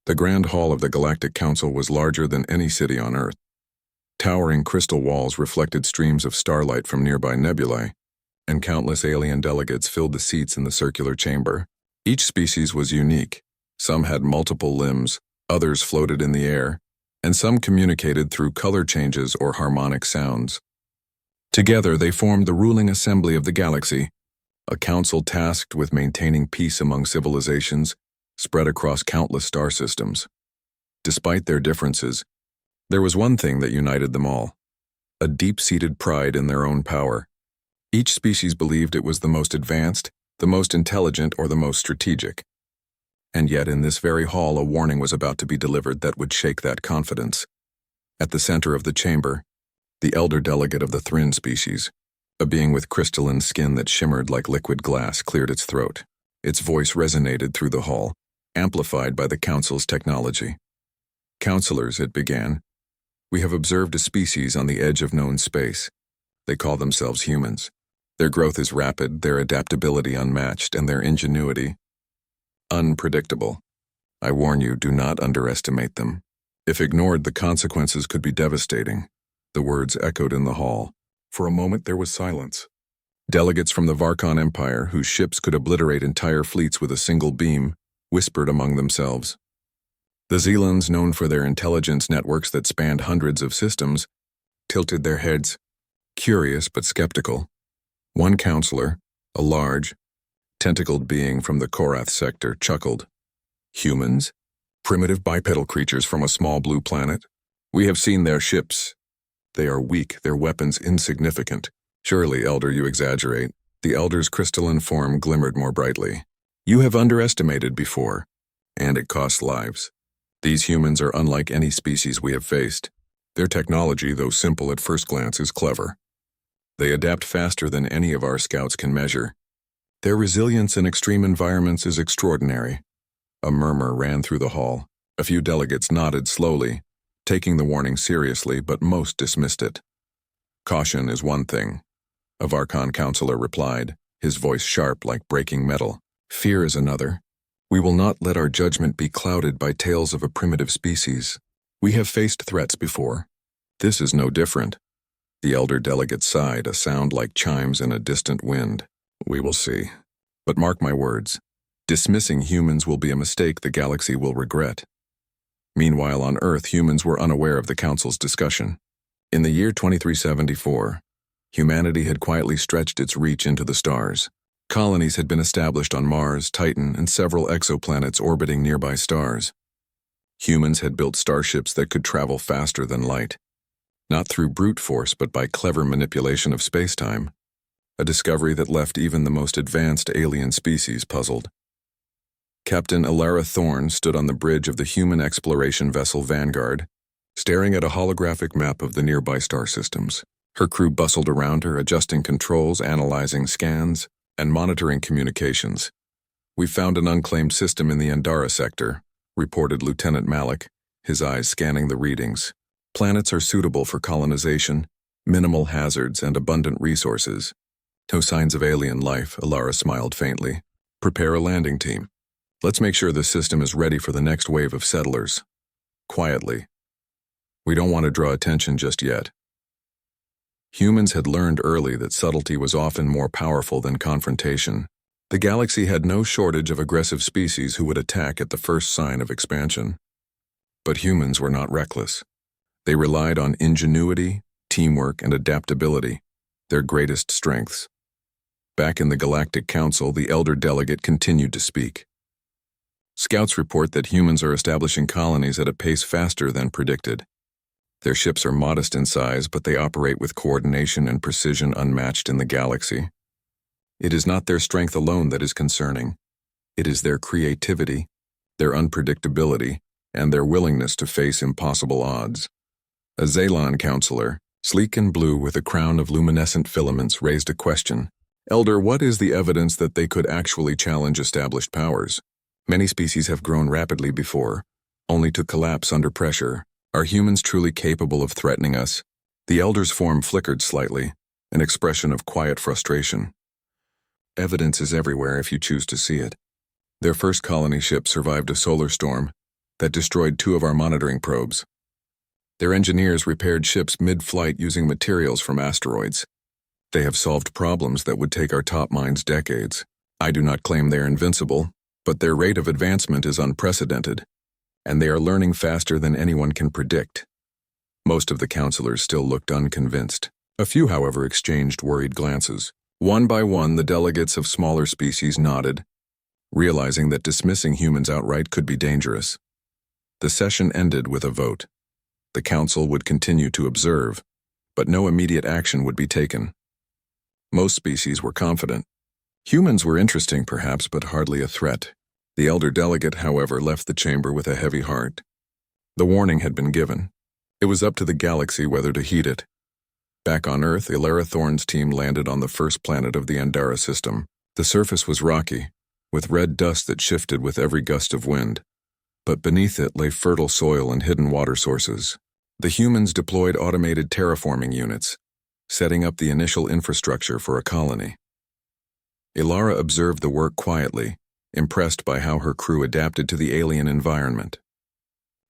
The Grand Hall of the Galactic Council was larger than any city on Earth. Towering crystal walls reflected streams of starlight from nearby nebulae, and countless alien delegates filled the seats in the circular chamber. Each species was unique. Some had multiple limbs, others floated in the air, and some communicated through color changes or harmonic sounds. Together, they formed the ruling assembly of the galaxy, a council tasked with maintaining peace among civilizations spread across countless star systems. Despite their differences, there was one thing that united them all: a deep-seated pride in their own power. Each species believed it was the most advanced, the most intelligent, or the most strategic. And yet in this very hall a warning was about to be delivered that would shake that confidence. At the center of the chamber, the elder delegate of the Thrin species, a being with crystalline skin that shimmered like liquid glass, cleared its throat. Its voice resonated through the hall, amplified by the Council's technology. "Counselors," it began, "we have observed a species on the edge of known space. They call themselves humans. Their growth is rapid, their adaptability unmatched, and their ingenuity unpredictable. I warn you, do not underestimate them. If ignored, the consequences could be devastating." The words echoed in the hall. For a moment there was silence. Delegates from the Varkon Empire, whose ships could obliterate entire fleets with a single beam, whispered among themselves. The Zelans, known for their intelligence networks that spanned hundreds of systems, tilted their heads, curious but skeptical. One counselor, a large, tentacled being from the Korath sector, chuckled. "Humans? Primitive bipedal creatures from a small blue planet? We have seen their ships. They are weak, their weapons insignificant." "Surely, Elder, you exaggerate." The Elder's crystalline form glimmered more brightly. "You have underestimated before, and it costs lives. These humans are unlike any species we have faced. Their technology, though simple at first glance, is clever. They adapt faster than any of our scouts can measure. Their resilience in extreme environments is extraordinary." A murmur ran through the hall. A few delegates nodded slowly, taking the warning seriously, but most dismissed it. "Caution is one thing," a Varkon counselor replied, his voice sharp like breaking metal. "Fear is another. We will not let our judgment be clouded by tales of a primitive species. We have faced threats before. This is no different." The elder delegate sighed, a sound like chimes in a distant wind. "We will see. But mark my words, dismissing humans will be a mistake the galaxy will regret." Meanwhile, on Earth, humans were unaware of the Council's discussion. In the year 2374, humanity had quietly stretched its reach into the stars. Colonies had been established on Mars, Titan, and several exoplanets orbiting nearby stars. Humans had built starships that could travel faster than light, not through brute force but by clever manipulation of space-time, a discovery that left even the most advanced alien species puzzled. Captain Lyra Thorne stood on the bridge of the human exploration vessel Vanguard, staring at a holographic map of the nearby star systems. Her crew bustled around her, adjusting controls, analyzing scans, and monitoring communications. "We found an unclaimed system in the Andara sector," reported Lieutenant Malik, his eyes scanning the readings. "Planets are suitable for colonization, minimal hazards, and abundant resources. No signs of alien life," Alara smiled faintly. "Prepare a landing team. Let's make sure the system is ready for the next wave of settlers. Quietly. We don't want to draw attention just yet." Humans had learned early that subtlety was often more powerful than confrontation. The galaxy had no shortage of aggressive species who would attack at the first sign of expansion. But humans were not reckless. They relied on ingenuity, teamwork, and adaptability, their greatest strengths. Back in the Galactic Council, the elder delegate continued to speak. "Scouts report that humans are establishing colonies at a pace faster than predicted. Their ships are modest in size, but they operate with coordination and precision unmatched in the galaxy. It is not their strength alone that is concerning. It is their creativity, their unpredictability, and their willingness to face impossible odds." A Zalon counselor, sleek and blue with a crown of luminescent filaments, raised a question. "Elder, what is the evidence that they could actually challenge established powers? Many species have grown rapidly before, only to collapse under pressure. Are humans truly capable of threatening us?" The elder's form flickered slightly, an expression of quiet frustration. "Evidence is everywhere if you choose to see it. Their first colony ship survived a solar storm, that destroyed 2 of our monitoring probes. Their engineers repaired ships mid-flight using materials from asteroids. They have solved problems that would take our top minds decades. I do not claim they are invincible, but their rate of advancement is unprecedented, and they are learning faster than anyone can predict. Most of the counselors still looked unconvinced. A few, however, exchanged worried glances. One by one, the delegates of smaller species nodded, realizing that dismissing humans outright could be dangerous. The session ended with a vote. The council would continue to observe, but no immediate action would be taken. Most species were confident. Humans were interesting, perhaps, but hardly a threat. The elder delegate, however, left the chamber with a heavy heart. The warning had been given. It was up to the galaxy whether to heed it. Back on Earth, Lyra Thorne's team landed on the first planet of the Andara system. The surface was rocky, with red dust that shifted with every gust of wind. But beneath it lay fertile soil and hidden water sources. The humans deployed automated terraforming units, setting up the initial infrastructure for a colony. Lyra observed the work quietly, impressed by how her crew adapted to the alien environment.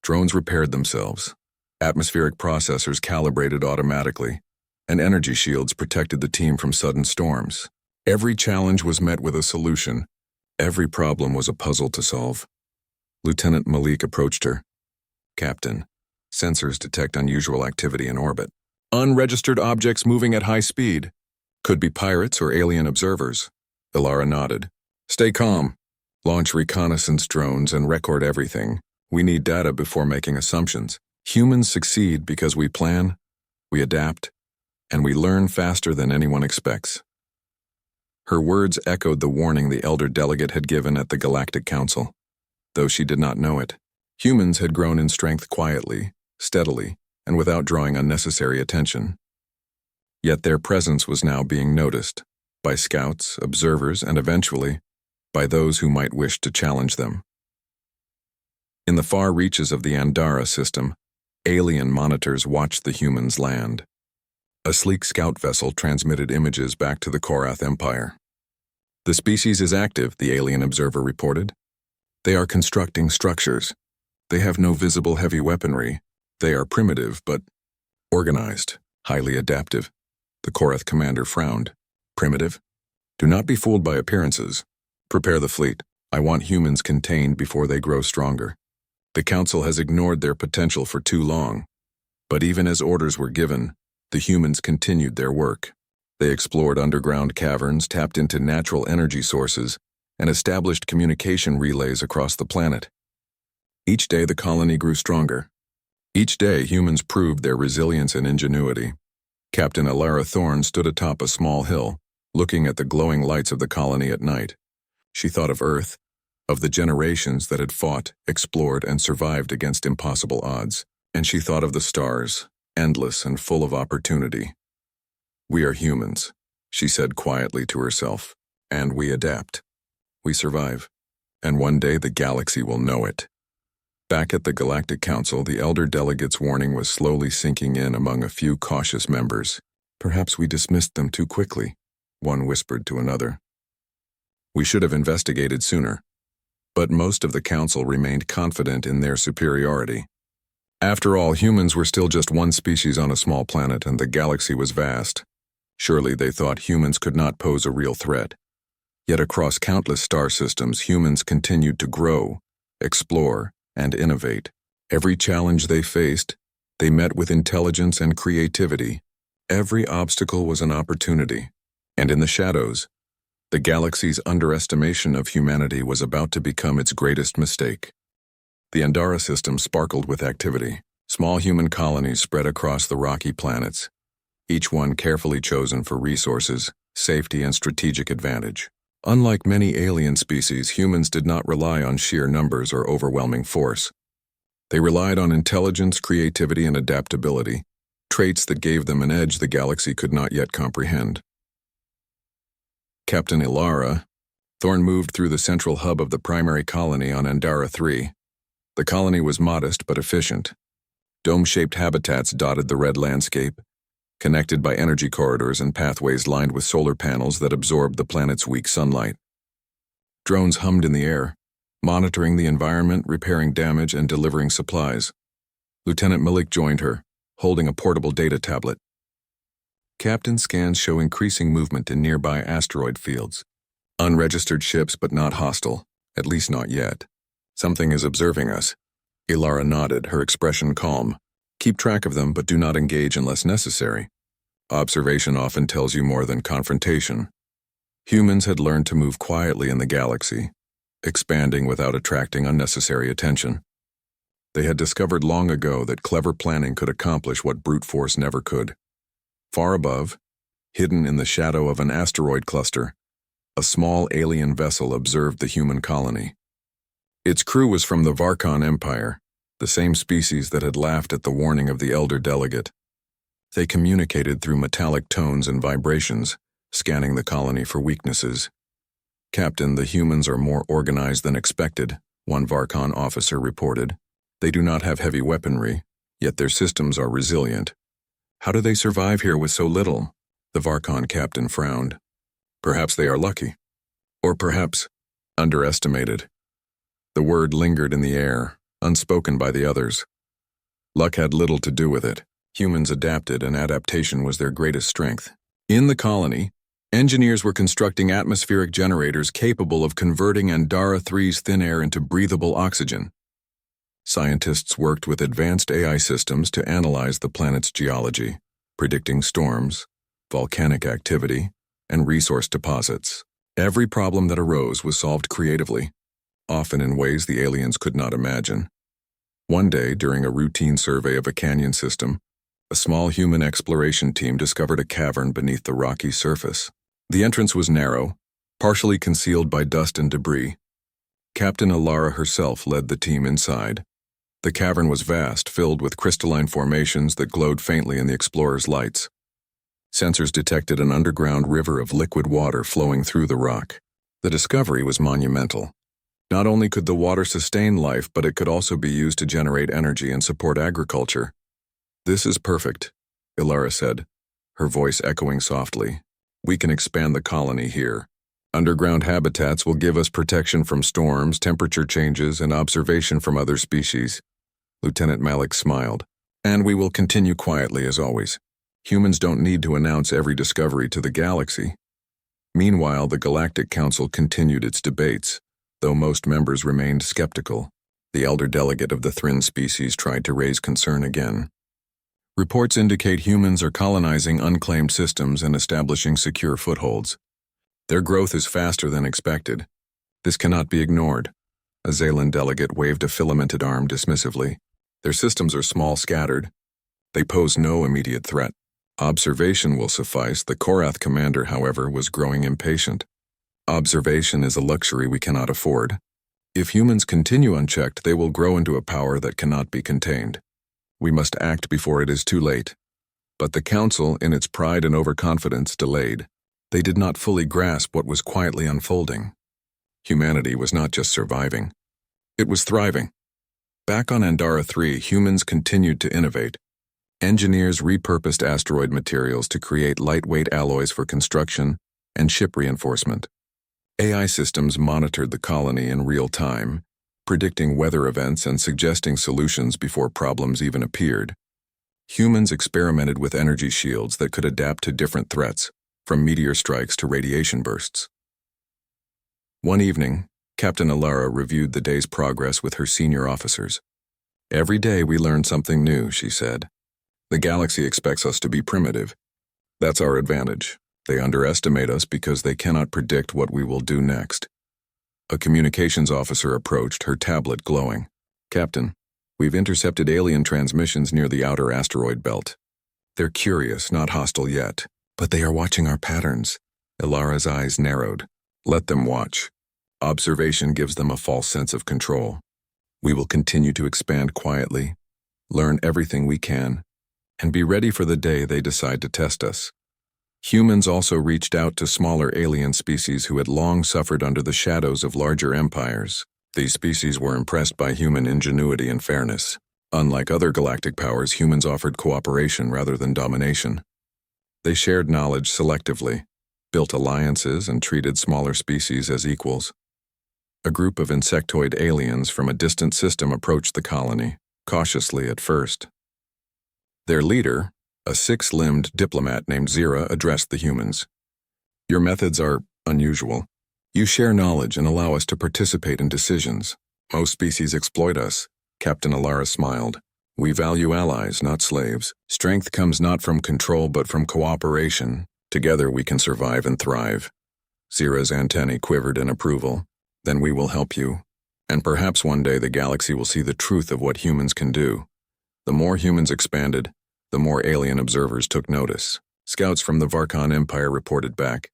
Drones repaired themselves. Atmospheric processors calibrated automatically, and energy shields protected the team from sudden storms. Every challenge was met with a solution. Every problem was a puzzle to solve. Lieutenant Malik approached her. "Captain, sensors detect unusual activity in orbit. Unregistered objects moving at high speed. Could be pirates or alien observers." Lyra nodded. "Stay calm. Launch reconnaissance drones and record everything. We need data before making assumptions. Humans succeed because we plan, we adapt, and we learn faster than anyone expects." Her words echoed the warning the elder delegate had given at the Galactic Council. Though she did not know it, humans had grown in strength quietly, steadily, and without drawing unnecessary attention. Yet their presence was now being noticed, by scouts, observers, and eventually, by those who might wish to challenge them. In the far reaches of the Andara system, alien monitors watched the humans land. A sleek scout vessel transmitted images back to the Korath Empire. "The species is active," the alien observer reported. "They are constructing structures. They have no visible heavy weaponry. They are primitive, but organized, highly adaptive." The Korath commander frowned. "Primitive? Do not be fooled by appearances. Prepare the fleet. I want humans contained before they grow stronger." The council has ignored their potential for too long. But even as orders were given, the humans continued their work. They explored underground caverns, tapped into natural energy sources, and established communication relays across the planet. Each day the colony grew stronger. Each day humans proved their resilience and ingenuity. Captain Lyra Thorne stood atop a small hill, looking at the glowing lights of the colony at night. She thought of Earth, of the generations that had fought, explored, and survived against impossible odds. And she thought of the stars, endless and full of opportunity. "We are humans," she said quietly to herself, "and we adapt. We survive, and one day the galaxy will know it." Back at the Galactic Council, the elder delegate's warning was slowly sinking in among a few cautious members. "Perhaps we dismissed them too quickly," one whispered to another. "We should have investigated sooner." But most of the council remained confident in their superiority. After all, humans were still just one species on a small planet, and the galaxy was vast. Surely they thought humans could not pose a real threat. Yet across countless star systems, humans continued to grow, explore, and innovate. Every challenge they faced, they met with intelligence and creativity. Every obstacle was an opportunity. And in the shadows, the galaxy's underestimation of humanity was about to become its greatest mistake. The Andara system sparkled with activity. Small human colonies spread across the rocky planets, each one carefully chosen for resources, safety, and strategic advantage. Unlike many alien species, humans did not rely on sheer numbers or overwhelming force. They relied on intelligence, creativity, and adaptability, traits that gave them an edge the galaxy could not yet comprehend. Captain Lyra Thorne moved through the central hub of the primary colony on Andara 3. The colony was modest but efficient. Dome-shaped habitats dotted the red landscape, connected by energy corridors and pathways lined with solar panels that absorbed the planet's weak sunlight. Drones hummed in the air, monitoring the environment, repairing damage, and delivering supplies. Lieutenant Malik joined her, holding a portable data tablet. Captain scans show increasing movement in nearby asteroid fields. Unregistered ships, but not hostile, at least not yet. Something is observing us. Lyra nodded, her expression calm. Keep track of them, but do not engage unless necessary. Observation often tells you more than confrontation. Humans had learned to move quietly in the galaxy, expanding without attracting unnecessary attention. They had discovered long ago that clever planning could accomplish what brute force never could. Far above, hidden in the shadow of an asteroid cluster, a small alien vessel observed the human colony. Its crew was from the Varkon Empire, the same species that had laughed at the warning of the elder delegate. They communicated through metallic tones and vibrations, scanning the colony for weaknesses. "Captain, the humans are more organized than expected," one Varkon officer reported. "They do not have heavy weaponry, yet their systems are resilient. How do they survive here with so little?" The Varkon captain frowned. "Perhaps they are lucky. Or perhaps underestimated." The word lingered in the air, unspoken by the others. Luck had little to do with it. Humans adapted, and adaptation was their greatest strength. In the colony, engineers were constructing atmospheric generators capable of converting Andara 3's thin air into breathable oxygen. Scientists worked with advanced AI systems to analyze the planet's geology, predicting storms, volcanic activity, and resource deposits. Every problem that arose was solved creatively, often in ways the aliens could not imagine. One day, during a routine survey of a canyon system, a small human exploration team discovered a cavern beneath the rocky surface. The entrance was narrow, partially concealed by dust and debris. Captain Lyra herself led the team inside. The cavern was vast, filled with crystalline formations that glowed faintly in the explorers' lights. Sensors detected an underground river of liquid water flowing through the rock. The discovery was monumental. Not only could the water sustain life, but it could also be used to generate energy and support agriculture. "This is perfect," Lyra said, her voice echoing softly. "We can expand the colony here. Underground habitats will give us protection from storms, temperature changes, and observation from other species." Lieutenant Malik smiled. "And we will continue quietly as always. Humans don't need to announce every discovery to the galaxy." Meanwhile, the Galactic Council continued its debates, though most members remained skeptical. The elder delegate of the Thryn species tried to raise concern again. "Reports indicate humans are colonizing unclaimed systems and establishing secure footholds. Their growth is faster than expected. This cannot be ignored." A Zalan delegate waved a filamented arm dismissively. "Their systems are small, scattered. They pose no immediate threat. Observation will suffice." The Korath commander, however, was growing impatient. "Observation is a luxury we cannot afford. If humans continue unchecked, they will grow into a power that cannot be contained. We must act before it is too late." But the Council, in its pride and overconfidence, delayed. They did not fully grasp what was quietly unfolding. Humanity was not just surviving. It was thriving. Back on Andara 3, humans continued to innovate. Engineers repurposed asteroid materials to create lightweight alloys for construction and ship reinforcement. AI systems monitored the colony in real time, predicting weather events and suggesting solutions before problems even appeared. Humans experimented with energy shields that could adapt to different threats, from meteor strikes to radiation bursts. One evening, Captain Lyra reviewed the day's progress with her senior officers. "Every day we learn something new," she said. "The galaxy expects us to be primitive. That's our advantage. They underestimate us because they cannot predict what we will do next." A communications officer approached, her tablet glowing. "Captain, we've intercepted alien transmissions near the outer asteroid belt. They're curious, not hostile yet, but they are watching our patterns." Lyra's eyes narrowed. "Let them watch. Observation gives them a false sense of control. We will continue to expand quietly, learn everything we can, and be ready for the day they decide to test us." Humans also reached out to smaller alien species who had long suffered under the shadows of larger empires. These species were impressed by human ingenuity and fairness. Unlike other galactic powers, humans offered cooperation rather than domination. They shared knowledge selectively, built alliances, and treated smaller species as equals. A group of insectoid aliens from a distant system approached the colony, cautiously at first. Their leader, a six-limbed diplomat named Lyra, addressed the humans. "Your methods are unusual. You share knowledge and allow us to participate in decisions. Most species exploit us." Captain Lyra smiled. "We value allies, not slaves. Strength comes not from control but from cooperation. Together we can survive and thrive." Lyra's antennae quivered in approval. "Then we will help you. And perhaps one day the galaxy will see the truth of what humans can do." The more humans expanded, the more alien observers took notice. Scouts from the Varkon Empire reported back,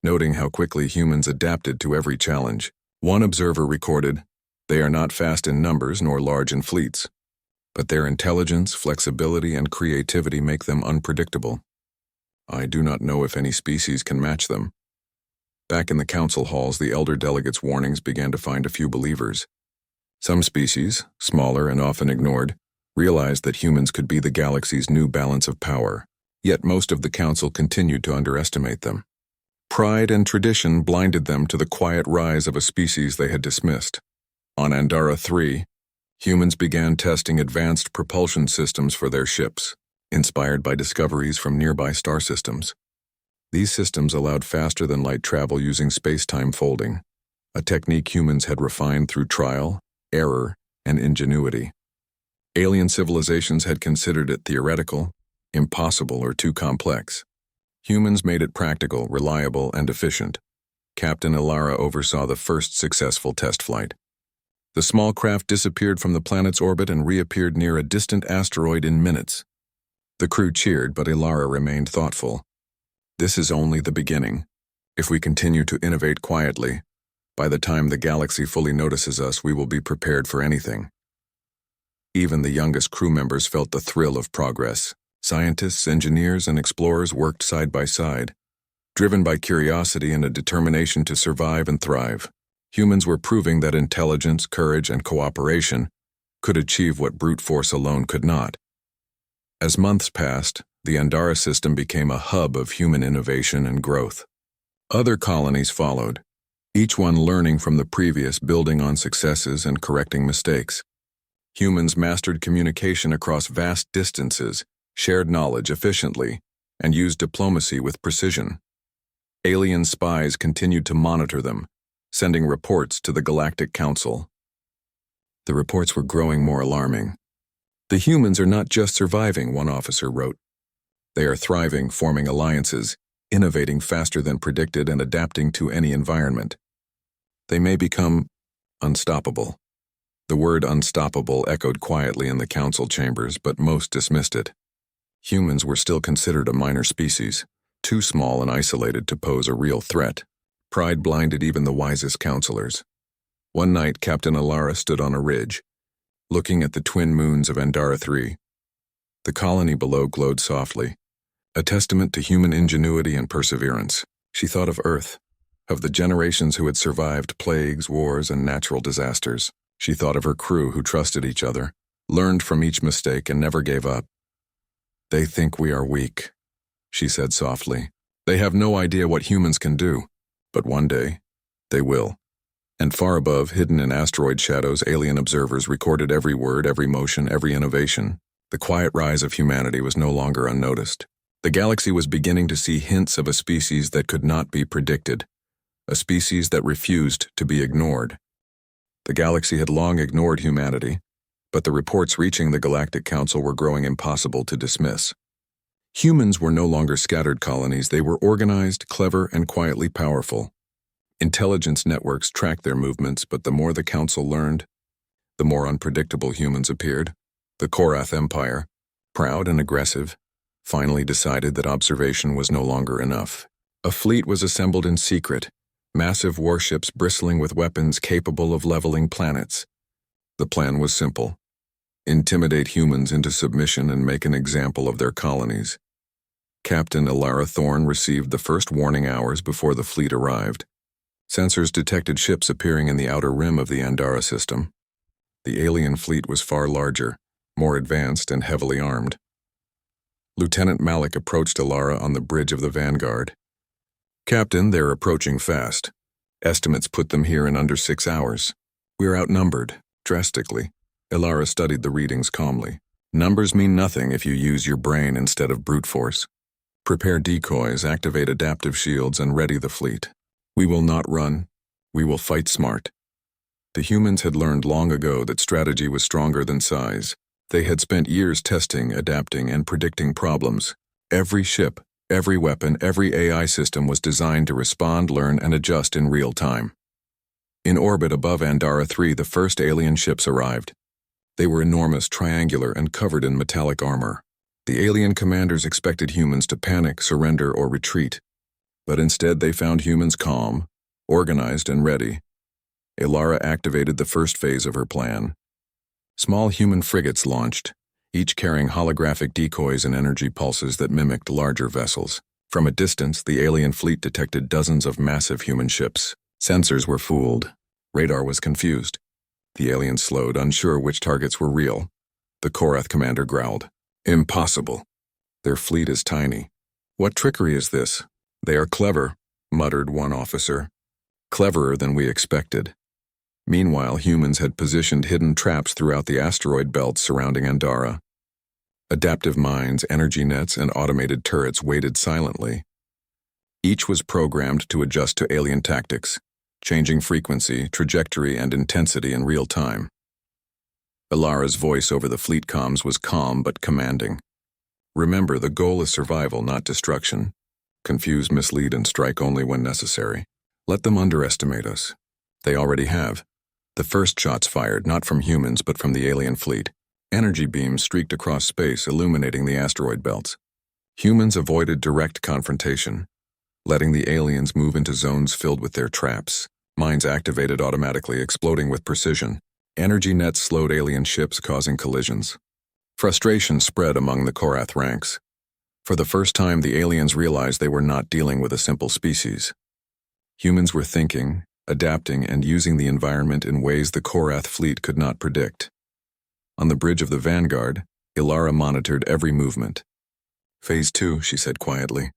noting how quickly humans adapted to every challenge. One observer recorded, "They are not fast in numbers nor large in fleets, but their intelligence, flexibility, and creativity make them unpredictable. I do not know if any species can match them." Back in the council halls, the elder delegates' warnings began to find a few believers. Some species, smaller and often ignored, realized that humans could be the galaxy's new balance of power, yet most of the council continued to underestimate them. Pride and tradition blinded them to the quiet rise of a species they had dismissed. On Andara 3, humans began testing advanced propulsion systems for their ships, inspired by discoveries from nearby star systems. These systems allowed faster-than-light travel using space-time folding, a technique humans had refined through trial, error, and ingenuity. Alien civilizations had considered it theoretical, impossible, or too complex. Humans made it practical, reliable, and efficient. Captain Lyra oversaw the first successful test flight. The small craft disappeared from the planet's orbit and reappeared near a distant asteroid in minutes. The crew cheered, but Lyra remained thoughtful. "This is only the beginning. If we continue to innovate quietly, by the time the galaxy fully notices us, we will be prepared for anything." Even the youngest crew members felt the thrill of progress. Scientists, engineers, and explorers worked side by side, driven by curiosity and a determination to survive and thrive. Humans were proving that intelligence, courage, and cooperation could achieve what brute force alone could not. As months passed, the Andara system became a hub of human innovation and growth. Other colonies followed, each one learning from the previous, building on successes and correcting mistakes. Humans mastered communication across vast distances, shared knowledge efficiently, and used diplomacy with precision. Alien spies continued to monitor them, sending reports to the Galactic Council. The reports were growing more alarming. "The humans are not just surviving," one officer wrote. "They are thriving, forming alliances, innovating faster than predicted, and adapting to any environment. They may become unstoppable." The word unstoppable echoed quietly in the council chambers, but most dismissed it. Humans were still considered a minor species, too small and isolated to pose a real threat. Pride blinded even the wisest counselors. One night, Captain Lyra stood on a ridge, looking at the twin moons of Andara 3. The colony below glowed softly, a testament to human ingenuity and perseverance. She thought of Earth, of the generations who had survived plagues, wars, and natural disasters. She thought of her crew who trusted each other, learned from each mistake, and never gave up. "They think we are weak," she said softly. "They have no idea what humans can do, but one day, they will." And far above, hidden in asteroid shadows, alien observers recorded every word, every motion, every innovation. The quiet rise of humanity was no longer unnoticed. The galaxy was beginning to see hints of a species that could not be predicted, a species that refused to be ignored. The galaxy had long ignored humanity, but the reports reaching the Galactic Council were growing impossible to dismiss. Humans were no longer scattered colonies. They were organized, clever, and quietly powerful. Intelligence networks tracked their movements, but the more the Council learned, the more unpredictable humans appeared. The Korath Empire, proud and aggressive, finally decided that observation was no longer enough. A fleet was assembled in secret, massive warships bristling with weapons capable of leveling planets. The plan was simple: intimidate humans into submission and make an example of their colonies. Captain Lyra Thorne received the first warning hours before the fleet arrived. Sensors detected ships appearing in the outer rim of the Andara system. The alien fleet was far larger, more advanced, and heavily armed. Lieutenant Malik approached Lyra on the bridge of the Vanguard. "Captain, they're approaching fast. Estimates put them here in under 6 hours. We're outnumbered, drastically. Lyra studied the readings calmly. Numbers mean nothing if you use your brain instead of brute force. Prepare decoys, activate adaptive shields, and ready the fleet. We will not run. We will fight smart. The humans had learned long ago that strategy was stronger than size. They had spent years testing, adapting, and predicting problems. Every ship, every weapon, every AI system was designed to respond, learn, and adjust in real time. In orbit above Andara 3, the first alien ships arrived. They were enormous, triangular, and covered in metallic armor. The alien commanders expected humans to panic, surrender, or retreat. But instead they found humans calm, organized, and ready. Lyra activated the first phase of her plan. Small human frigates launched, each carrying holographic decoys and energy pulses that mimicked larger vessels. From a distance, the alien fleet detected dozens of massive human ships. Sensors were fooled. Radar was confused. The aliens slowed, unsure which targets were real. The Korath commander growled. Impossible. Their fleet is tiny. What trickery is this? They are clever, muttered one officer. Cleverer than we expected. Meanwhile, humans had positioned hidden traps throughout the asteroid belt surrounding Andara. Adaptive mines, energy nets, and automated turrets waited silently. Each was programmed to adjust to alien tactics, changing frequency, trajectory, and intensity in real time. Lyra's voice over the fleet comms was calm but commanding. Remember, the goal is survival, not destruction. Confuse, mislead, and strike only when necessary. Let them underestimate us. They already have. The first shots fired, not from humans, but from the alien fleet. Energy beams streaked across space, illuminating the asteroid belts. Humans avoided direct confrontation, letting the aliens move into zones filled with their traps. Mines activated automatically, exploding with precision. Energy nets slowed alien ships, causing collisions. Frustration spread among the Korath ranks. For the first time, the aliens realized they were not dealing with a simple species. Humans were thinking, adapting, and using the environment in ways the Korath fleet could not predict. On the bridge of the Vanguard, Lyra monitored every movement. Phase 2, she said quietly.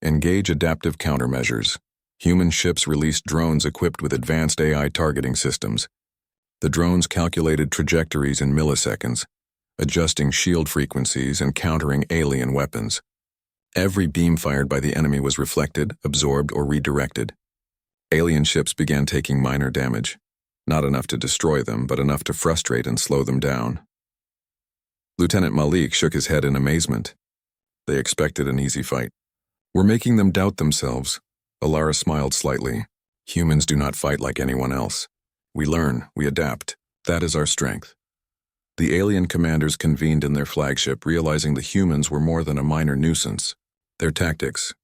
Engage adaptive countermeasures. Human ships released drones equipped with advanced AI targeting systems. The drones calculated trajectories in milliseconds, adjusting shield frequencies and countering alien weapons. Every beam fired by the enemy was reflected, absorbed, or redirected. Alien ships began taking minor damage, not enough to destroy them, but enough to frustrate and slow them down. Lieutenant Malik shook his head in amazement. They expected an easy fight. We're making them doubt themselves. Lyra smiled slightly. Humans do not fight like anyone else. We learn, we adapt. That is our strength. The alien commanders convened in their flagship, realizing the humans were more than a minor nuisance. Their tactics.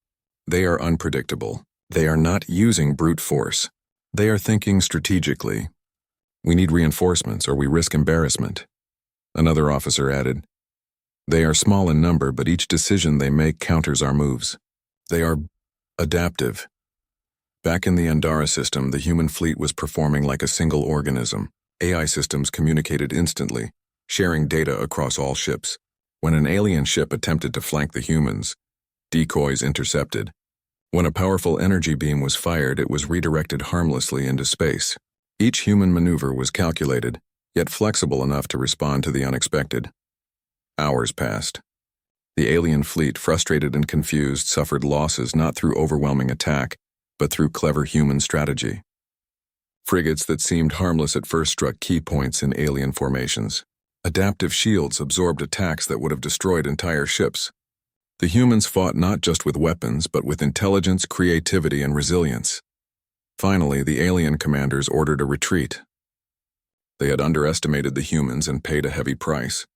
They are unpredictable. They are not using brute force. They are thinking strategically. We need reinforcements or we risk embarrassment. Another officer added. They are small in number, but each decision they make counters our moves. They are adaptive. Back in the Andara system, the human fleet was performing like a single organism. AI systems communicated instantly, sharing data across all ships. When an alien ship attempted to flank the humans, decoys intercepted. When a powerful energy beam was fired, it was redirected harmlessly into space. Each human maneuver was calculated, yet flexible enough to respond to the unexpected. Hours passed. The alien fleet, frustrated and confused, suffered losses not through overwhelming attack, but through clever human strategy. Frigates that seemed harmless at first struck key points in alien formations. Adaptive shields absorbed attacks that would have destroyed entire ships. The humans fought not just with weapons, but with intelligence, creativity, and resilience. Finally, the alien commanders ordered a retreat. They had underestimated the humans and paid a heavy price.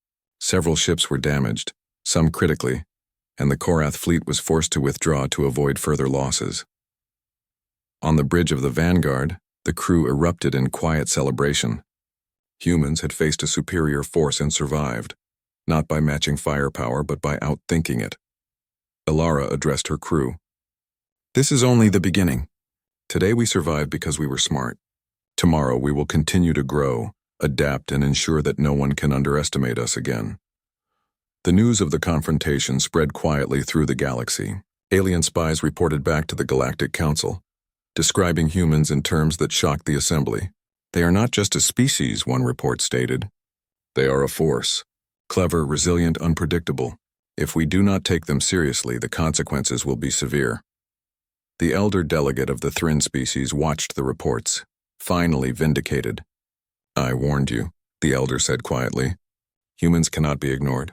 Several ships were damaged, some critically, and the Korath fleet was forced to withdraw to avoid further losses. On the bridge of the Vanguard, the crew erupted in quiet celebration. Humans had faced a superior force and survived, not by matching firepower, but by outthinking it. Lyra addressed her crew. This is only the beginning. Today we survived because we were smart. Tomorrow we will continue to grow, adapt, and ensure that no one can underestimate us again. The news of the confrontation spread quietly through the galaxy. Alien spies reported back to the Galactic Council. describing humans in terms that shocked the assembly. They are not just a species, one report stated. They are a force. Clever, resilient, unpredictable. If we do not take them seriously, the consequences will be severe. The elder delegate of the Thrin species watched the reports, finally vindicated. I warned you, the elder said quietly. Humans cannot be ignored.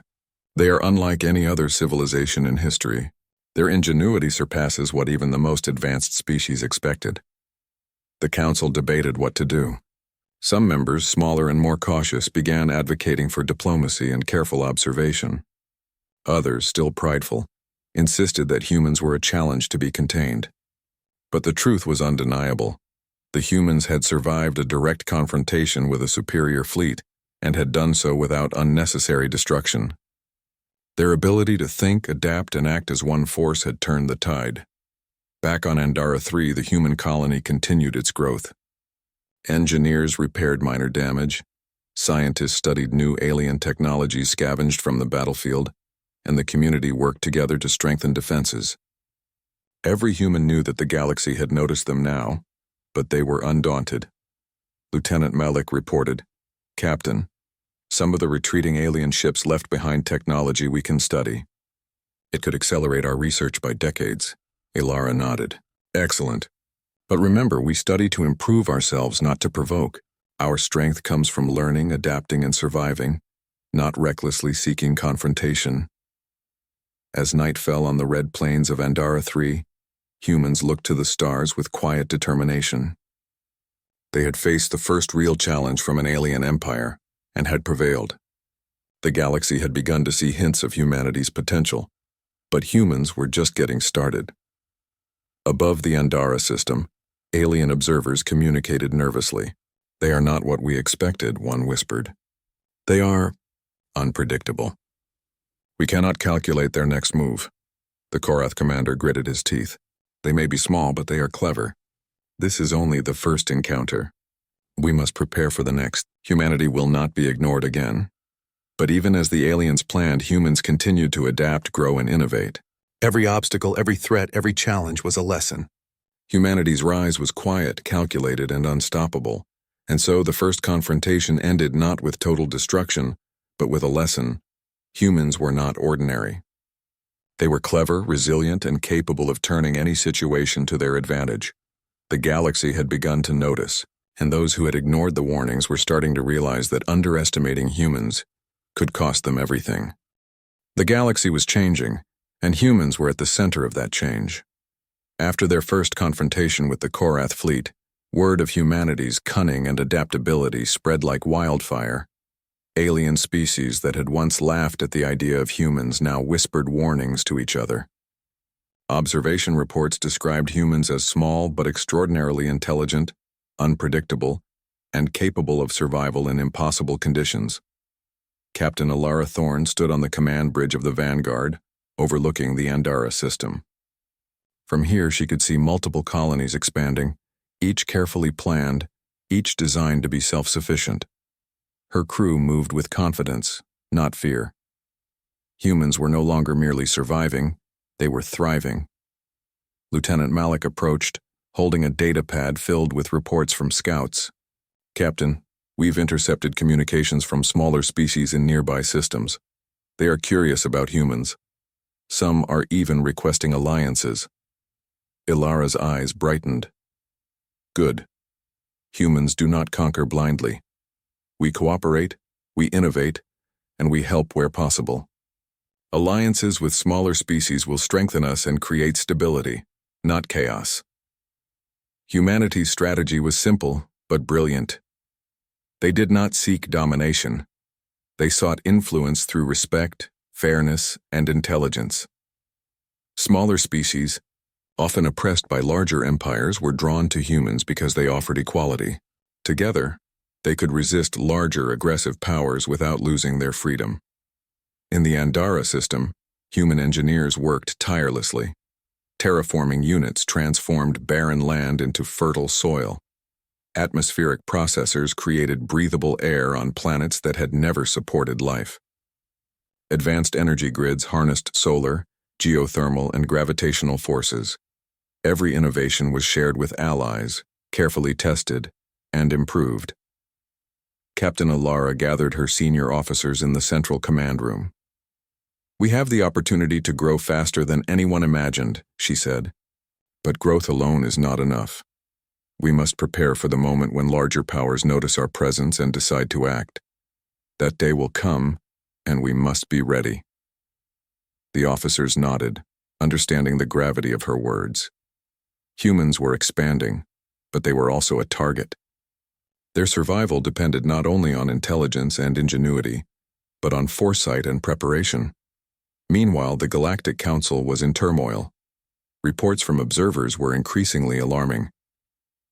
They are unlike any other civilization in history. Their ingenuity surpasses what even the most advanced species expected. The council debated what to do. Some members, smaller and more cautious, began advocating for diplomacy and careful observation. Others, still prideful, insisted that humans were a challenge to be contained. But the truth was undeniable. The humans had survived a direct confrontation with a superior fleet and had done so without unnecessary destruction. Their ability to think, adapt, and act as one force had turned the tide. Back on Andara 3, the human colony continued its growth. Engineers repaired minor damage, scientists studied new alien technology scavenged from the battlefield, and the community worked together to strengthen defenses. Every human knew that the galaxy had noticed them now, but they were undaunted. Lieutenant Malik reported, "Captain, some of the retreating alien ships left behind technology we can study. It could accelerate our research by decades." Lyra nodded. "Excellent. But remember, we study to improve ourselves, not to provoke. Our strength comes from learning, adapting, and surviving, not recklessly seeking confrontation." As night fell on the red plains of Andara 3, humans looked to the stars with quiet determination. They had faced the first real challenge from an alien empire, and had prevailed. The galaxy had begun to see hints of humanity's potential, but humans were just getting started. Above the Andara system, alien observers communicated nervously. "They are not what we expected," one whispered. "They are unpredictable. We cannot calculate their next move." The Korath commander gritted his teeth. "They may be small, but they are clever. This is only the first encounter. We must prepare for the next. Humanity will not be ignored again." But even as the aliens planned, humans continued to adapt, grow, and innovate. Every obstacle, every threat, every challenge was a lesson. Humanity's rise was quiet, calculated, and unstoppable, and so the first confrontation ended not with total destruction, but with a lesson. Humans were not ordinary. They were clever, resilient, and capable of turning any situation to their advantage. The galaxy had begun to notice, and those who had ignored the warnings were starting to realize that underestimating humans could cost them everything. The galaxy was changing, and humans were at the center of that change. After their first confrontation with the Korath fleet, word of humanity's cunning and adaptability spread like wildfire. Alien species that had once laughed at the idea of humans now whispered warnings to each other. Observation reports described humans as small but extraordinarily intelligent, unpredictable, and capable of survival in impossible conditions. Captain Alara Thorne stood on the command bridge of the Vanguard, overlooking the Andara system. From here she could see multiple colonies expanding, each carefully planned, each designed to be self-sufficient. Her crew moved with confidence, not fear. Humans were no longer merely surviving, they were thriving. Lieutenant Malik approached, holding a data pad filled with reports from scouts. "Captain, we've intercepted communications from smaller species in nearby systems. They are curious about humans. Some are even requesting alliances." Ilara's eyes brightened. "Good. Humans do not conquer blindly. We cooperate, we innovate, and we help where possible. Alliances with smaller species will strengthen us and create stability, not chaos." Humanity's strategy was simple, but brilliant. They did not seek domination. They sought influence through respect, fairness, and intelligence. Smaller species, often oppressed by larger empires, were drawn to humans because they offered equality. Together, they could resist larger, aggressive powers without losing their freedom. In the Andara system, human engineers worked tirelessly. Terraforming units transformed barren land into fertile soil. Atmospheric processors created breathable air on planets that had never supported life. Advanced energy grids harnessed solar, geothermal, and gravitational forces. Every innovation was shared with allies, carefully tested, and improved. Captain Lyra gathered her senior officers in the central command room. "We have the opportunity to grow faster than anyone imagined," she said. "But growth alone is not enough. We must prepare for the moment when larger powers notice our presence and decide to act. That day will come, and we must be ready." The officers nodded, understanding the gravity of her words. Humans were expanding, but they were also a target. Their survival depended not only on intelligence and ingenuity, but on foresight and preparation. Meanwhile, the Galactic Council was in turmoil. Reports from observers were increasingly alarming.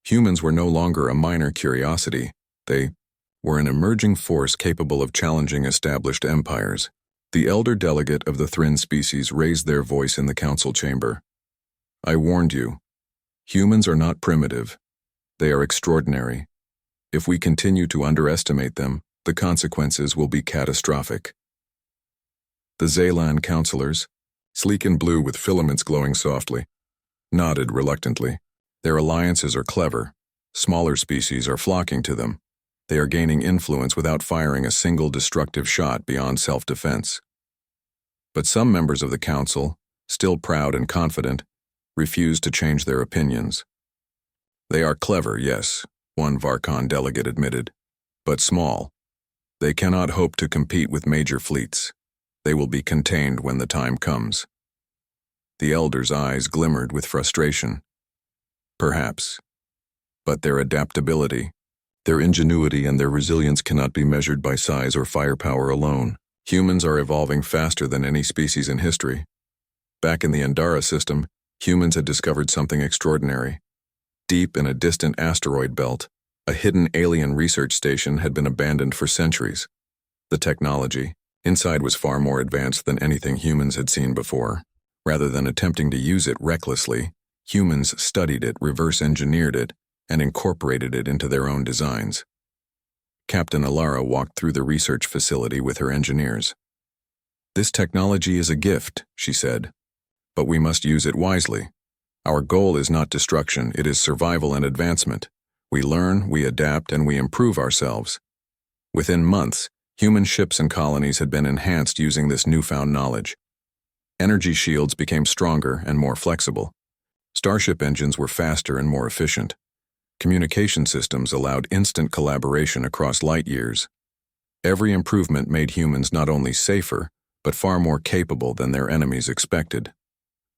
Humans were no longer a minor curiosity. They were an emerging force capable of challenging established empires. The elder delegate of the Thrin species raised their voice in the council chamber. "I warned you. Humans are not primitive. They are extraordinary. If we continue to underestimate them, the consequences will be catastrophic." The Zaylan counselors, sleek in blue with filaments glowing softly, nodded reluctantly. Their alliances are clever. Smaller species are flocking to them. They are gaining influence without firing a single destructive shot beyond self-defense. But some members of the council, still proud and confident, refused to change their opinions. "They are clever, yes," one Varkon delegate admitted, "but small. They cannot hope to compete with major fleets. They will be contained when the time comes." The elder's eyes glimmered with frustration. "Perhaps. But their adaptability, their ingenuity, and their resilience cannot be measured by size or firepower alone. Humans are evolving faster than any species in history. Back in the Andara system, humans had discovered something extraordinary. Deep in a distant asteroid belt, a hidden alien research station had been abandoned for centuries. The technology inside was far more advanced than anything humans had seen before. Rather than attempting to use it recklessly, humans studied it, reverse-engineered it, and incorporated it into their own designs. Captain Lyra walked through the research facility with her engineers. "This technology is a gift," she said, "but we must use it wisely. Our goal is not destruction, it is survival and advancement. We learn, we adapt, and we improve ourselves." Within months, human ships and colonies had been enhanced using this newfound knowledge. Energy shields became stronger and more flexible. Starship engines were faster and more efficient. Communication systems allowed instant collaboration across light years. Every improvement made humans not only safer, but far more capable than their enemies expected.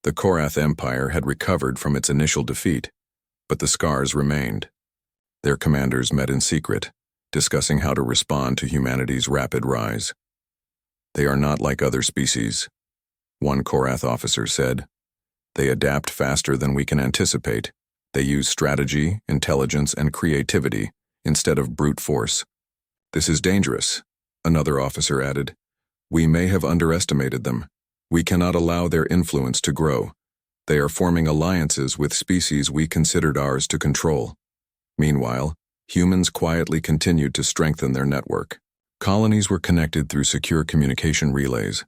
The Korath Empire had recovered from its initial defeat, but the scars remained. Their commanders met in secret, discussing how to respond to humanity's rapid rise. "They are not like other species," one Korath officer said. "They adapt faster than we can anticipate. They use strategy, intelligence, and creativity instead of brute force." "This is dangerous," another officer added. "We may have underestimated them. We cannot allow their influence to grow. They are forming alliances with species we considered ours to control." Meanwhile, humans quietly continued to strengthen their network. Colonies were connected through secure communication relays.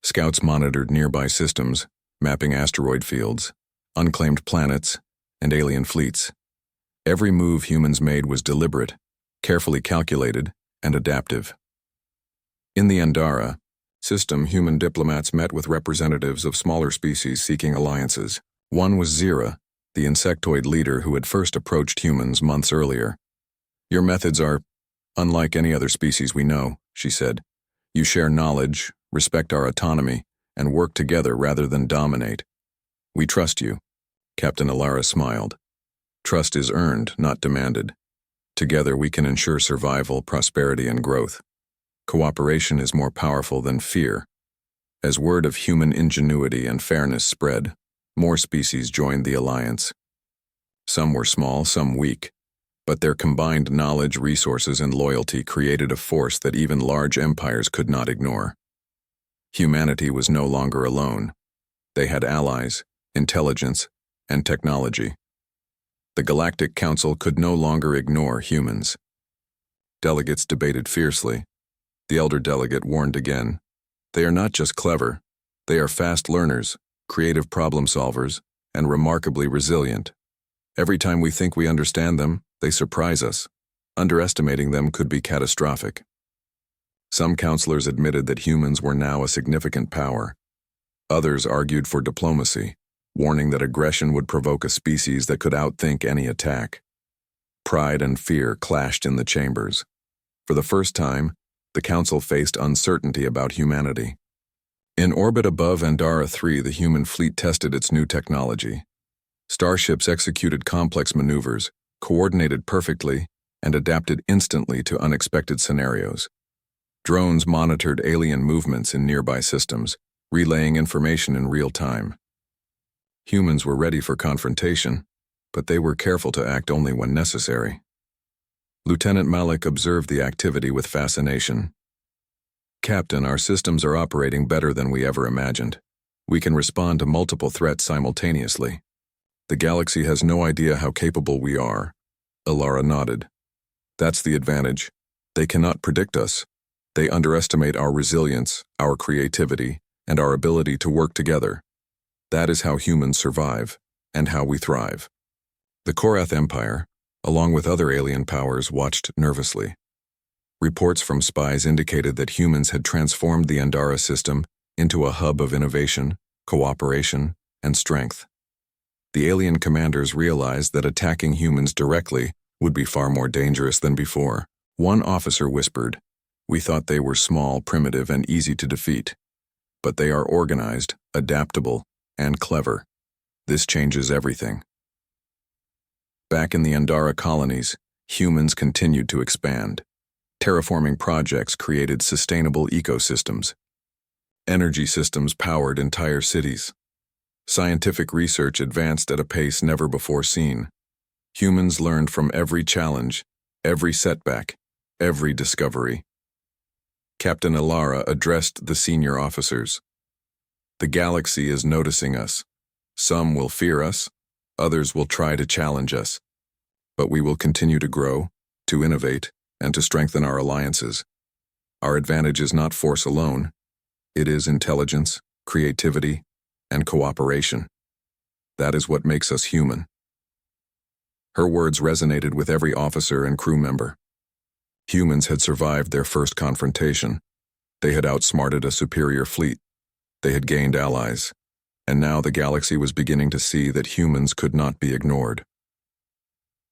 Scouts monitored nearby systems, mapping asteroid fields, unclaimed planets, and alien fleets. Every move humans made was deliberate, carefully calculated, and adaptive. In the Andara system, human diplomats met with representatives of smaller species seeking alliances. One was Zira, the insectoid leader who had first approached humans months earlier. "Your methods are unlike any other species we know," she said. "You share knowledge, respect our autonomy, and work together rather than dominate. We trust you." Captain Lyra smiled. "Trust is earned, not demanded. Together we can ensure survival, prosperity, and growth. Cooperation is more powerful than fear." As word of human ingenuity and fairness spread, more species joined the alliance. Some were small, some weak, but their combined knowledge, resources, and loyalty created a force that even large empires could not ignore. Humanity was no longer alone. They had allies, intelligence, and technology. The Galactic Council could no longer ignore humans. Delegates debated fiercely. The elder delegate warned again. "They are not just clever. They are fast learners, creative problem solvers, and remarkably resilient. Every time we think we understand them, they surprise us. Underestimating them could be catastrophic. Some counselors admitted that humans were now a significant power. Others argued for diplomacy, warning that aggression would provoke a species that could outthink any attack. Pride and fear clashed in the chambers. For the first time, the Council faced uncertainty about humanity. In orbit above Andara 3, the human fleet tested its new technology. Starships executed complex maneuvers, coordinated perfectly, and adapted instantly to unexpected scenarios. Drones monitored alien movements in nearby systems, relaying information in real time. Humans were ready for confrontation, but they were careful to act only when necessary. Lieutenant Malik observed the activity with fascination. "Captain, our systems are operating better than we ever imagined. We can respond to multiple threats simultaneously. The galaxy has no idea how capable we are." Lyra nodded. "That's the advantage. They cannot predict us. They underestimate our resilience, our creativity, and our ability to work together. That is how humans survive, and how we thrive." The Korath Empire, along with other alien powers, watched nervously. Reports from spies indicated that humans had transformed the Andara system into a hub of innovation, cooperation, and strength. The alien commanders realized that attacking humans directly would be far more dangerous than before. One officer whispered, "We thought they were small, primitive, and easy to defeat. But they are organized, adaptable, and clever. This changes everything." Back in the Andara colonies, humans continued to expand. Terraforming projects created sustainable ecosystems. Energy systems powered entire cities. Scientific research advanced at a pace never before seen. Humans learned from every challenge, every setback, every discovery. Captain Lyra addressed the senior officers. "The galaxy is noticing us. Some will fear us, others will try to challenge us. But we will continue to grow, to innovate, and to strengthen our alliances. Our advantage is not force alone. It is intelligence, creativity, and cooperation. That is what makes us human." Her words resonated with every officer and crew member. Humans had survived their first confrontation. They had outsmarted a superior fleet. They had gained allies. And now the galaxy was beginning to see that humans could not be ignored.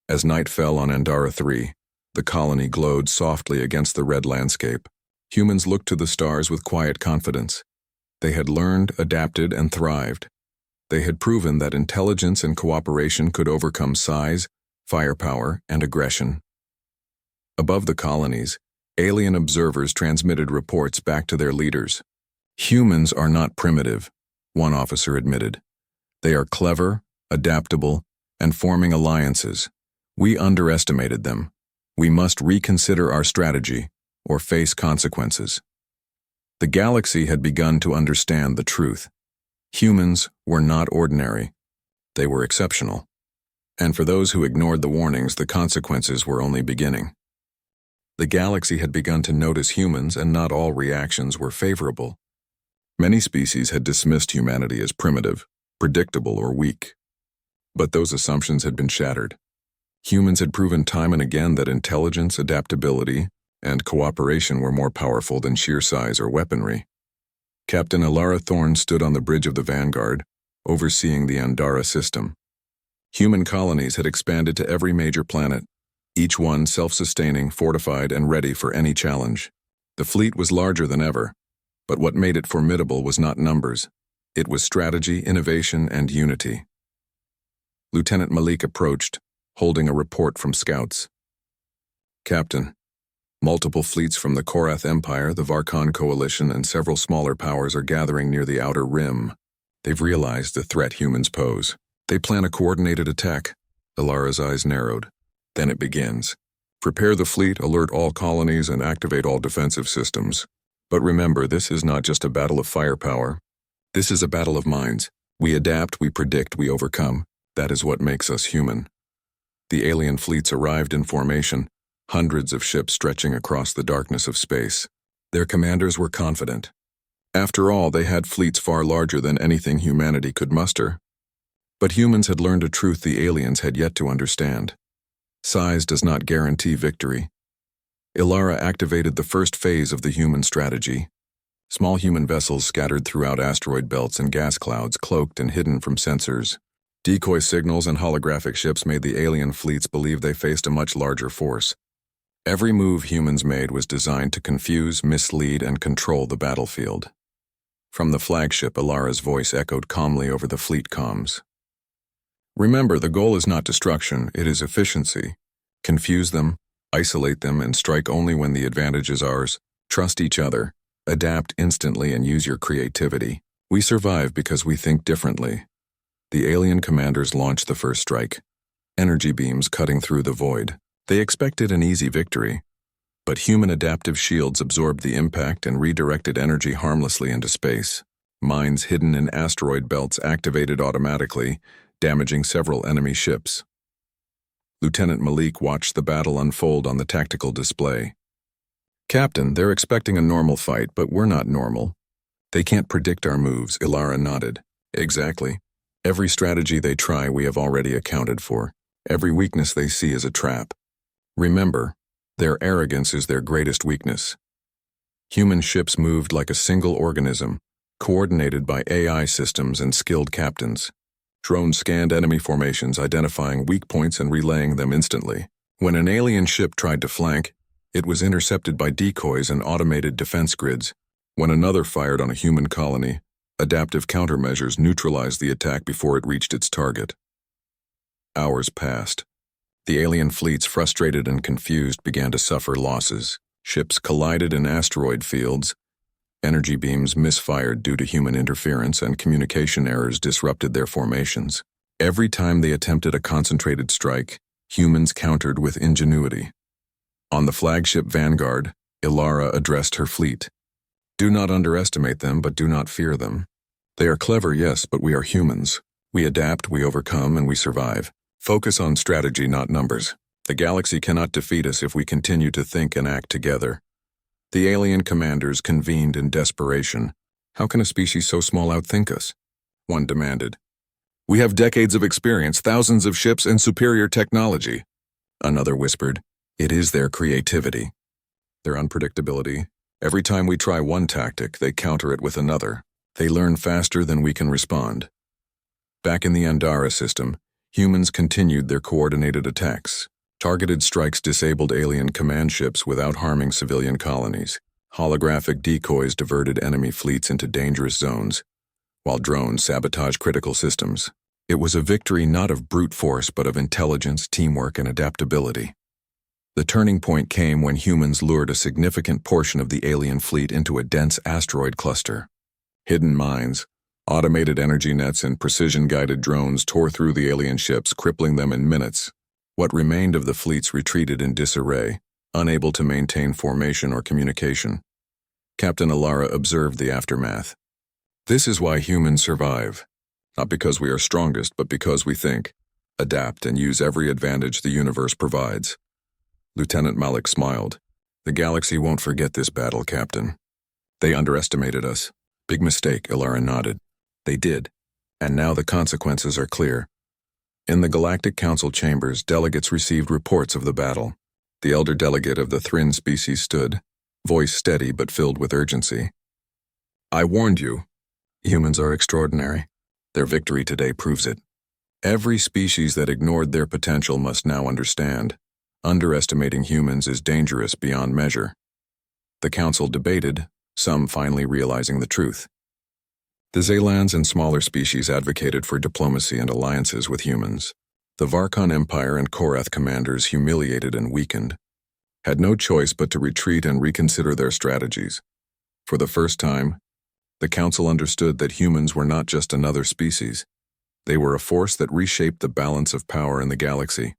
As night fell on Andara 3, the colony glowed softly against the red landscape. Humans looked to the stars with quiet confidence. They had learned, adapted, and thrived. They had proven that intelligence and cooperation could overcome size, firepower, and aggression. Above the colonies, alien observers transmitted reports back to their leaders. "Humans are not primitive," one officer admitted. "They are clever, adaptable, and forming alliances. We underestimated them. We must reconsider our strategy or face consequences." The galaxy had begun to understand the truth. Humans were not ordinary. They were exceptional. And for those who ignored the warnings, the consequences were only beginning. The galaxy had begun to notice humans, and not all reactions were favorable. Many species had dismissed humanity as primitive, predictable, or weak. But those assumptions had been shattered. Humans had proven time and again that intelligence, adaptability, and cooperation were more powerful than sheer size or weaponry. Captain Lyra Thorne stood on the bridge of the Vanguard, overseeing the Andara system. Human colonies had expanded to every major planet, each one self-sustaining, fortified, and ready for any challenge. The fleet was larger than ever, but what made it formidable was not numbers. It was strategy, innovation, and unity. Lieutenant Malik approached, holding a report from scouts. "Captain, multiple fleets from the Korath Empire, the Varkon Coalition, and several smaller powers are gathering near the Outer Rim. They've realized the threat humans pose. They plan a coordinated attack." Lyra's eyes narrowed. "Then it begins. Prepare the fleet, alert all colonies, and activate all defensive systems. But remember, this is not just a battle of firepower. This is a battle of minds. We adapt, we predict, we overcome. That is what makes us human." The alien fleets arrived in formation, hundreds of ships stretching across the darkness of space. Their commanders were confident. After all, they had fleets far larger than anything humanity could muster. But humans had learned a truth the aliens had yet to understand. Size does not guarantee victory. Lyra activated the first phase of the human strategy. Small human vessels scattered throughout asteroid belts and gas clouds, cloaked and hidden from sensors. Decoy signals and holographic ships made the alien fleets believe they faced a much larger force. Every move humans made was designed to confuse, mislead, and control the battlefield. From the flagship, Lyra's voice echoed calmly over the fleet comms. Remember, the goal is not destruction, it is efficiency. Confuse them, isolate them, and strike only when the advantage is ours. Trust each other, adapt instantly, and use your creativity. We survive because we think differently. The alien commanders launched the first strike. Energy beams cutting through the void. They expected an easy victory. But human adaptive shields absorbed the impact and redirected energy harmlessly into space. Mines hidden in asteroid belts activated automatically, damaging several enemy ships. Lieutenant Malik watched the battle unfold on the tactical display. "Captain, they're expecting a normal fight, but we're not normal. They can't predict our moves," Lyra nodded. "Exactly. Every strategy they try we have already accounted for. Every weakness they see is a trap. Remember, their arrogance is their greatest weakness." Human ships moved like a single organism, coordinated by AI systems and skilled captains. Drones scanned enemy formations, identifying weak points and relaying them instantly. When an alien ship tried to flank, it was intercepted by decoys and automated defense grids. When another fired on a human colony, adaptive countermeasures neutralized the attack before it reached its target. Hours passed. The alien fleets, frustrated and confused, began to suffer losses. Ships collided in asteroid fields. Energy beams misfired due to human interference, and communication errors disrupted their formations. Every time they attempted a concentrated strike, humans countered with ingenuity. On the flagship Vanguard, Lyra addressed her fleet. "Do not underestimate them, but do not fear them. They are clever, yes, but we are humans. We adapt, we overcome, and we survive. Focus on strategy, not numbers. The galaxy cannot defeat us if we continue to think and act together." The alien commanders convened in desperation. "How can a species so small outthink us?" one demanded. "We have decades of experience, thousands of ships, and superior technology." Another whispered, "It is their creativity. Their unpredictability. Every time we try one tactic, they counter it with another. They learn faster than we can respond." Back in the Andara system, humans continued their coordinated attacks. Targeted strikes disabled alien command ships without harming civilian colonies. Holographic decoys diverted enemy fleets into dangerous zones, while drones sabotaged critical systems. It was a victory not of brute force but of intelligence, teamwork, and adaptability. The turning point came when humans lured a significant portion of the alien fleet into a dense asteroid cluster. Hidden mines, automated energy nets, and precision-guided drones tore through the alien ships, crippling them in minutes. What remained of the fleets retreated in disarray, unable to maintain formation or communication. Captain Lyra observed the aftermath. "This is why humans survive. Not because we are strongest, but because we think, adapt, and use every advantage the universe provides." Lieutenant Malik smiled. "The galaxy won't forget this battle, Captain. They underestimated us." "Big mistake," Lyra nodded. "They did, and now the consequences are clear." In the Galactic Council chambers, delegates received reports of the battle. The elder delegate of the Thrin species stood, voice steady but filled with urgency. "I warned you. Humans are extraordinary. Their victory today proves it. Every species that ignored their potential must now understand. Underestimating humans is dangerous beyond measure." The council debated, some finally realizing the truth. The Zalans and smaller species advocated for diplomacy and alliances with humans. The Varkon Empire and Korath commanders, humiliated and weakened, had no choice but to retreat and reconsider their strategies. For the first time, the council understood that humans were not just another species. They were a force that reshaped the balance of power in the galaxy.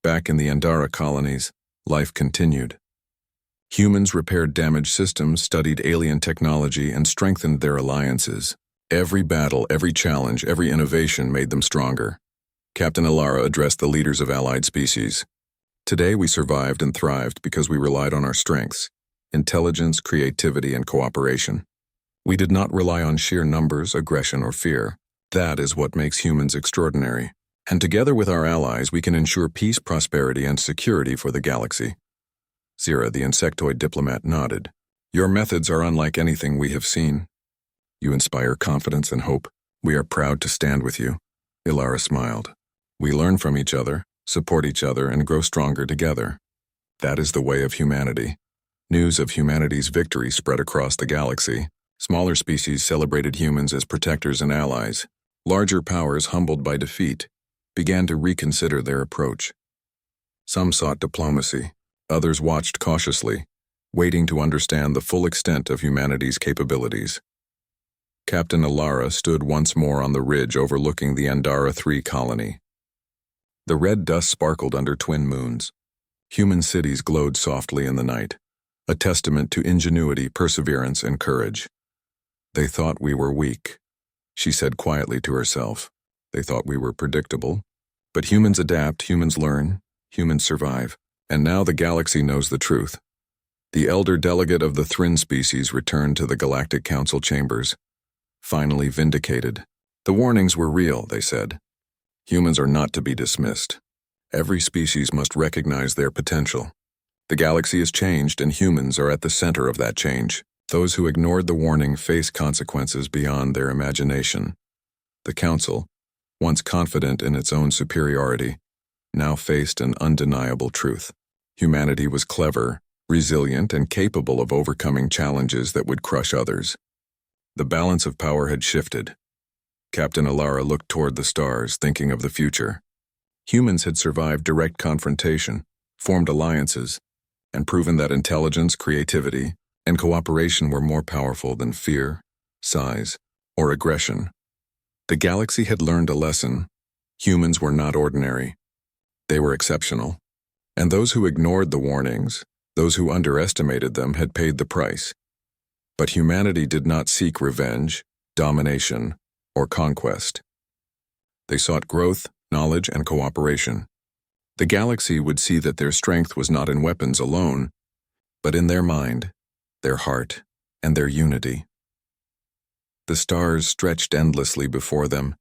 Back in the Andara colonies, life continued. Humans repaired damaged systems, studied alien technology, and strengthened their alliances. Every battle, every challenge, every innovation made them stronger. Captain Lyra addressed the leaders of allied species. "Today we survived and thrived because we relied on our strengths: intelligence, creativity, and cooperation. We did not rely on sheer numbers, aggression, or fear. That is what makes humans extraordinary. And together with our allies, we can ensure peace, prosperity, and security for the galaxy. Zira, the insectoid diplomat, nodded. Your methods are unlike anything we have seen. You inspire confidence and hope. We are proud to stand with you. Lyra smiled. We learn from each other, support each other, and grow stronger together. That is the way of humanity. News of humanity's victory spread across the galaxy. Smaller species celebrated humans as protectors and allies. Larger powers, humbled by defeat, began to reconsider their approach. Some sought diplomacy. Others watched cautiously, waiting to understand the full extent of humanity's capabilities. Captain Lyra stood once more on the ridge overlooking the Andara 3 colony. The red dust sparkled under twin moons. Human cities glowed softly in the night, a testament to ingenuity, perseverance, and courage. They thought we were weak, she said quietly to herself. They thought we were predictable. But humans adapt, humans learn, humans survive. And now the galaxy knows the truth. The elder delegate of the Thrin species returned to the Galactic Council chambers, finally vindicated. The warnings were real, they said. Humans are not to be dismissed. Every species must recognize their potential. The galaxy has changed, and humans are at the center of that change. Those who ignored the warning face consequences beyond their imagination. The Council, once confident in its own superiority, now faced an undeniable truth. Humanity was clever, resilient, and capable of overcoming challenges that would crush others. The balance of power had shifted. Captain Lyra looked toward the stars, thinking of the future. Humans had survived direct confrontation, formed alliances, and proven that intelligence, creativity, and cooperation were more powerful than fear, size, or aggression. The galaxy had learned a lesson. Humans were not ordinary. They were exceptional. And those who ignored the warnings, those who underestimated them, had paid the price. But humanity did not seek revenge, domination, or conquest. They sought growth, knowledge, and cooperation. The galaxy would see that their strength was not in weapons alone, but in their mind, their heart, and their unity. The stars stretched endlessly before them,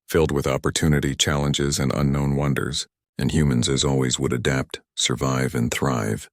filled with opportunity, challenges, and unknown wonders, and humans, as always, would adapt, survive, and thrive.